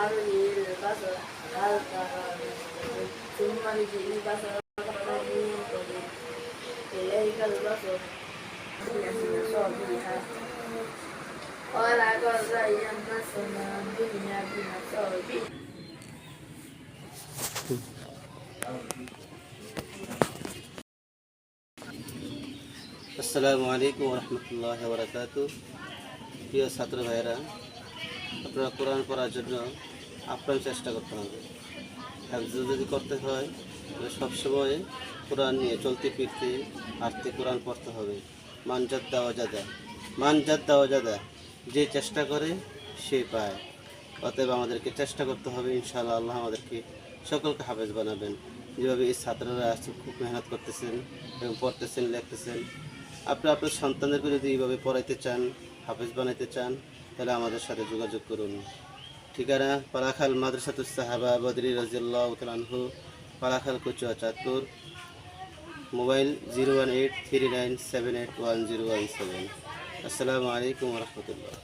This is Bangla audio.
abrir el paso al carro, ثم رجع البصر كرتين ينقلب إليك البصر يحسن صبيحا ولقد زينا السماء الدنيا بمصابيح আসসালামু আলাইকুম ওয়া রাহমাতুল্লাহি ওয়া বারাকাতুহু। প্রিয় ছাত্র ভাইয়েরা, আপনারা কোরআন পড়ার জন্য আপ্রাণ চেষ্টা করতে হবে। হিফজ যদি করতে হয় তাহলে সবসময় কোরআন নিয়ে চলতে ফিরতে হাঁটতে কোরআন পড়তে হবে। মান জাদ্দা ওয়াজাদা, যে চেষ্টা করে সে পায়। অতএব আমাদেরকে চেষ্টা করতে হবে। ইনশাআল্লাহ আল্লাহ আমাদেরকে সকলকে হাফেজ বানাবেন। যেভাবে এই ছাত্ররা খুব মেহনত করতেছেন এবং পড়তেছেন, লিখতেছেন, আপনি আপনার সন্তানদেরকে যদি এইভাবে পড়াইতে চান, হাফেজ বানাইতে চান, তাহলে আমাদের সাথে যোগাযোগ করুন। ঠিকানা: পালাখাল মাদ্রাসাতুস সাহাবা বদরি রাদিয়াল্লাহু তাআলা আনহু, পালাখাল কুচুয়া চাঁদপুর। মোবাইল 01839781017। আসসালামু আলাইকুম ওয়া রাহমাতুল্লাহ।